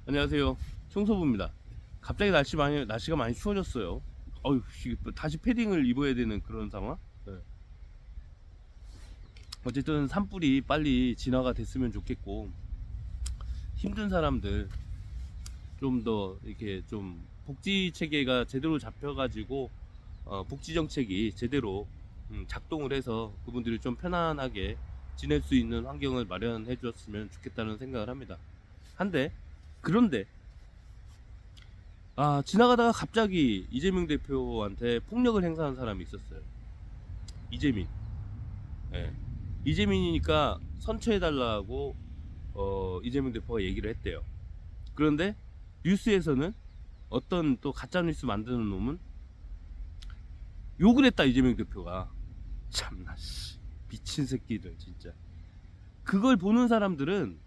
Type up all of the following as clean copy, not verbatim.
안녕하세요. 청소부입니다. 갑자기 날씨가 많이 추워졌어요. 어휴, 다시 패딩을 입어야 되는 그런 상황? 네. 어쨌든 산불이 빨리 진화가 됐으면 좋겠고, 힘든 사람들 좀 더 이렇게 좀 복지 체계가 제대로 잡혀가지고, 복지 정책이 제대로 작동을 해서 그분들이 좀 편안하게 지낼 수 있는 환경을 마련해 줬으면 좋겠다는 생각을 합니다. 그런데 지나가다가 갑자기 이재명 대표한테 폭력을 행사한 사람이 있었어요. 이재민. 예. 이재민이니까 선처해달라고 이재명 대표가 얘기를 했대요. 그런데 뉴스에서는 어떤 또 가짜뉴스 만드는 놈은 욕을 했다, 이재명 대표가. 참나, 미친 새끼들, 진짜. 그걸 보는 사람들은,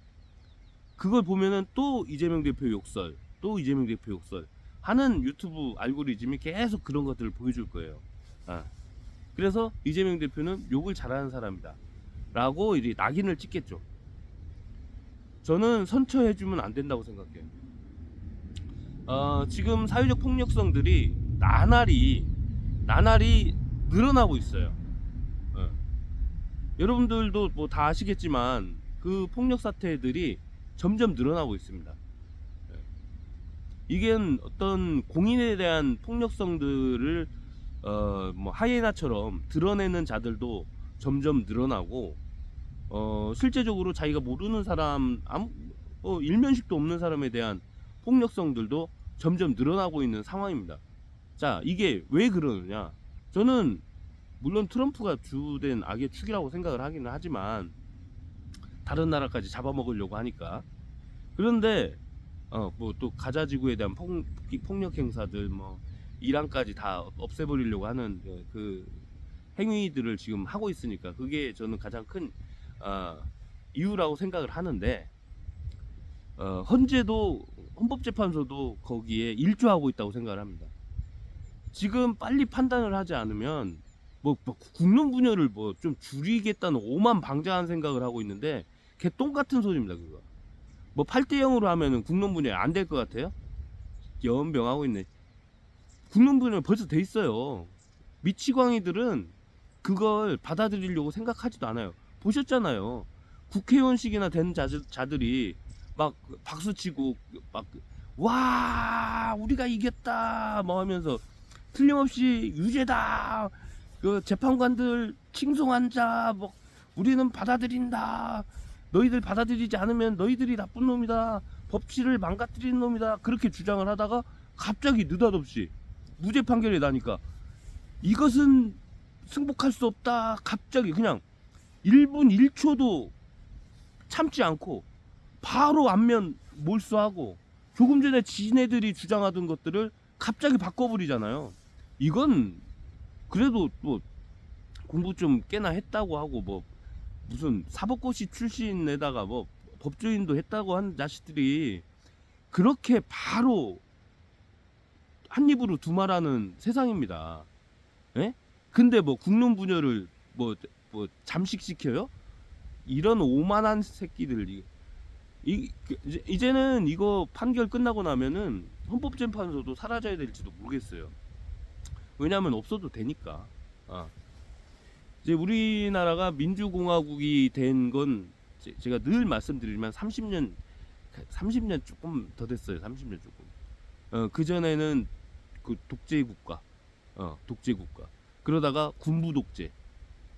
그걸 보면은 또 이재명 대표 욕설, 또 이재명 대표 욕설 하는 유튜브 알고리즘이 계속 그런 것들을 보여줄 거예요. 그래서 이재명 대표는 욕을 잘하는 사람이다 라고 이제 낙인을 찍겠죠. 저는 선처해주면 안 된다고 생각해요. 지금 사회적 폭력성들이 나날이 늘어나고 있어요. 여러분들도 뭐 다 아시겠지만 그 폭력 사태들이 점점 늘어나고 있습니다. 이게 어떤 공인에 대한 폭력성들을 뭐 하이에나처럼 드러내는 자들도 점점 늘어나고, 실제적으로 자기가 모르는 사람, 일면식도 없는 사람에 대한 폭력성들도 점점 늘어나고 있는 상황입니다. 자, 이게 왜 그러느냐? 저는 물론 트럼프가 주된 악의 축이라고 생각을 하기는 하지만, 다른 나라까지 잡아먹으려고 하니까. 그런데 뭐 또 가자 지구에 대한 폭력 행사들, 뭐 이란까지 다 없애버리려고 하는 그 행위들을 지금 하고 있으니까, 그게 저는 가장 큰 이유라고 생각을 하는데, 헌재도, 헌법재판소도 거기에 일조하고 있다고 생각을 합니다. 지금 빨리 판단을 하지 않으면 뭐 국론 분열을 뭐 좀 줄이겠다는 오만방자한 생각을 하고 있는데, 개똥 같은 소리입니다, 그거. 뭐 8대 0으로 하면은 국론 분열 안 될 것 같아요? 연병하고 있네. 국론 분열 벌써 돼 있어요. 미치광이들은 그걸 받아들이려고 생각하지도 않아요. 보셨잖아요. 국회의원식이나 된 자들이 막 박수치고 막 와 우리가 이겼다 뭐 하면서 틀림없이 유죄다, 그 재판관들 칭송한자, 뭐 우리는 받아들인다, 너희들 받아들이지 않으면 너희들이 나쁜 놈이다, 법치를 망가뜨리는 놈이다, 그렇게 주장을 하다가 갑자기 느닷없이 무죄 판결이 나니까 이것은 승복할 수 없다, 갑자기 그냥 1분 1초도 참지 않고 바로 안면 몰수하고, 조금 전에 지네들이 주장하던 것들을 갑자기 바꿔버리잖아요. 이건 그래도 뭐 공부 좀 꽤나 했다고 하고, 뭐 무슨 사법고시 출신에다가 뭐 법조인도 했다고 하는 자식들이 그렇게 바로 한 입으로 두말하는 세상입니다. 예? 근데 뭐 국론 분열을 뭐 잠식시켜요? 이런 오만한 새끼들. 이제는 이거 판결 끝나고 나면은 헌법재판소도 사라져야 될지도 모르겠어요. 왜냐하면 없어도 되니까. 이제 우리나라가 민주공화국이 된 건 제가 늘 말씀드리지만 30년 조금 더 됐어요. 30년 조금. 그 전에는 그 독재국가. 그러다가 군부 독재,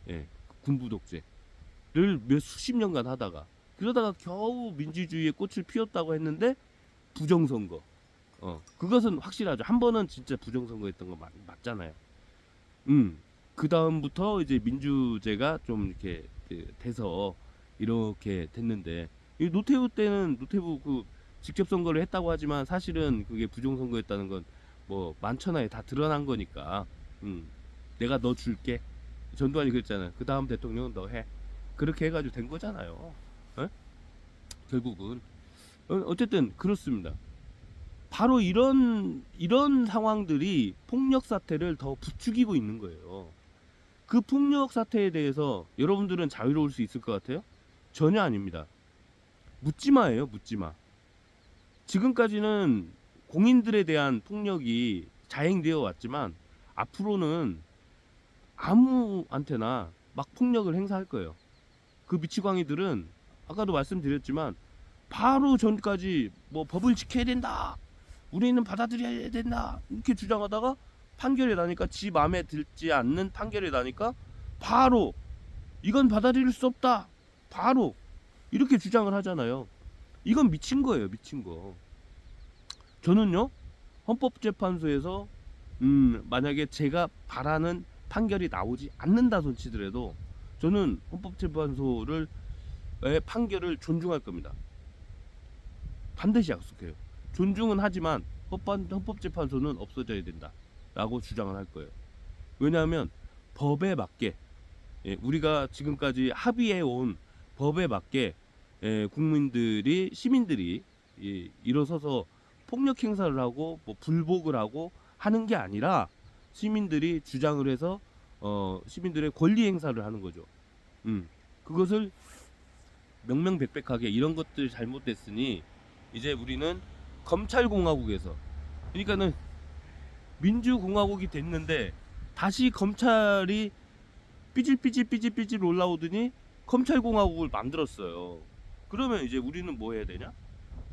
예, 군부 독재를 수십 년간 하다가, 그러다가 겨우 민주주의의 꽃을 피웠다고 했는데 부정선거. 그것은 확실하죠. 한 번은 진짜 부정선거했던 거 맞잖아요. 그 다음부터 이제 민주제가 좀 이렇게 돼서 이렇게 됐는데, 이 노태우 때는 노태우 그 직접 선거를 했다고 하지만 사실은 그게 부정선거였다는 건 뭐 만천하에 다 드러난 거니까. 내가 너 줄게. 전두환이 그랬잖아요. 그 다음 대통령은 너 해. 그렇게 해가지고 된 거잖아요. 결국은. 어쨌든 그렇습니다. 바로 이런 상황들이 폭력 사태를 더 부추기고 있는 거예요. 그 폭력 사태에 대해서 여러분들은 자유로울 수 있을 것 같아요? 전혀 아닙니다. 묻지마예요, 묻지마. 지금까지는 공인들에 대한 폭력이 자행되어 왔지만 앞으로는 아무한테나 막 폭력을 행사할 거예요. 그 미치광이들은 아까도 말씀드렸지만 바로 전까지 뭐 법을 지켜야 된다, 우리는 받아들여야 된다 이렇게 주장하다가 판결이 나니까 지 마음에 들지 않는 판결이 나니까 바로 이건 받아들일 수 없다, 바로 이렇게 주장을 하잖아요. 이건 미친 거예요, 미친 거. 저는요, 헌법재판소에서 만약에 제가 바라는 판결이 나오지 않는다 손치더라도 저는 헌법재판소를 판결을 존중할 겁니다. 반드시 약속해요. 존중은 하지만 헌법재판소는 없어져야 된다 라고 주장을 할 거예요. 왜냐하면 법에 맞게, 우리가 지금까지 합의해온 법에 맞게 국민들이, 시민들이 일어서서 폭력 행사를 하고 뭐 불복을 하고 하는 게 아니라 시민들이 주장을 해서 시민들의 권리 행사를 하는 거죠. 그것을 명명백백하게 이런 것들 잘못됐으니 이제 우리는 검찰공화국에서, 그러니까는 민주공화국이 됐는데 다시 검찰이 삐질삐질 올라오더니 검찰공화국을 만들었어요. 그러면 이제 우리는 뭐 해야 되냐?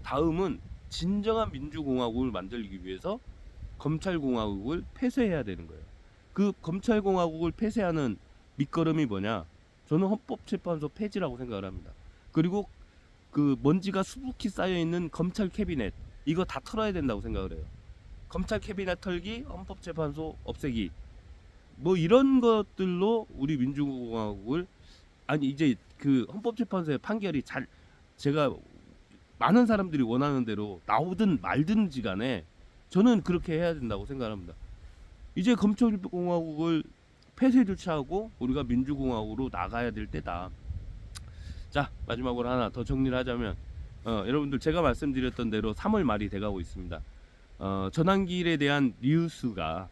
다음은 진정한 민주공화국을 만들기 위해서 검찰공화국을 폐쇄해야 되는 거예요. 그 검찰공화국을 폐쇄하는 밑거름이 뭐냐? 저는 헌법재판소 폐지라고 생각을 합니다. 그리고 그 먼지가 수북히 쌓여있는 검찰 캐비넷, 이거 다 털어야 된다고 생각을 해요. 검찰 캐비넷 털기, 헌법재판소 없애기, 뭐 이런 것들로 우리 민주공화국을, 아니 이제 그 헌법재판소의 판결이 잘, 제가 많은 사람들이 원하는 대로 나오든 말든지 간에 저는 그렇게 해야 된다고 생각합니다. 이제 검찰공화국을 폐쇄 조치하고 우리가 민주공화국으로 나가야 될 때다. 자, 마지막으로 하나 더 정리를 하자면 여러분들 제가 말씀드렸던 대로 3월 말이 돼가고 있습니다. 전환길에 대한 뉴스가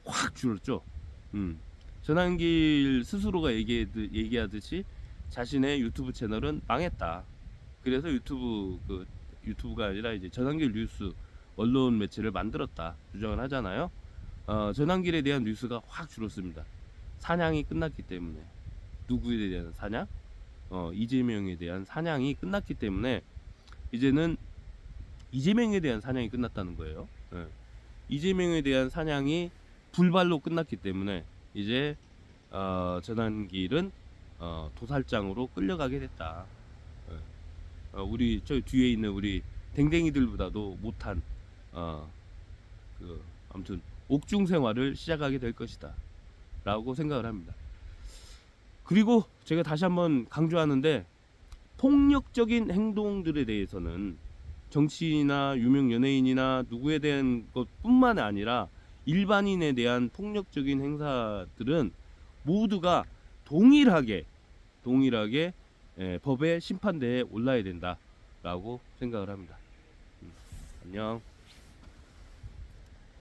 확 줄었죠. 전환길 스스로가 얘기하듯이 자신의 유튜브 채널은 망했다. 그래서 유튜브가 아니라 이제 전환길 뉴스 언론 매체를 만들었다 주장을 하잖아요. 전환길에 대한 뉴스가 확 줄었습니다. 사냥이 끝났기 때문에. 누구에 대한 사냥? 이재명에 대한 사냥이 끝났기 때문에 이제는 이재명에 대한 사냥이 끝났다는 거예요. 이재명에 대한 사냥이 불발로 끝났기 때문에 이제 전환길은 도살장으로 끌려가게 됐다. 우리 저 뒤에 있는 우리 댕댕이들보다도 못한 아무튼 옥중 생활을 시작하게 될 것이다 라고 생각을 합니다. 그리고 제가 다시 한번 강조하는데, 폭력적인 행동들에 대해서는 정치인이나 유명 연예인이나 누구에 대한 것뿐만 아니라 일반인에 대한 폭력적인 행사들은 모두가 동일하게 법의 심판대에 올라야 된다라고 생각을 합니다. 안녕.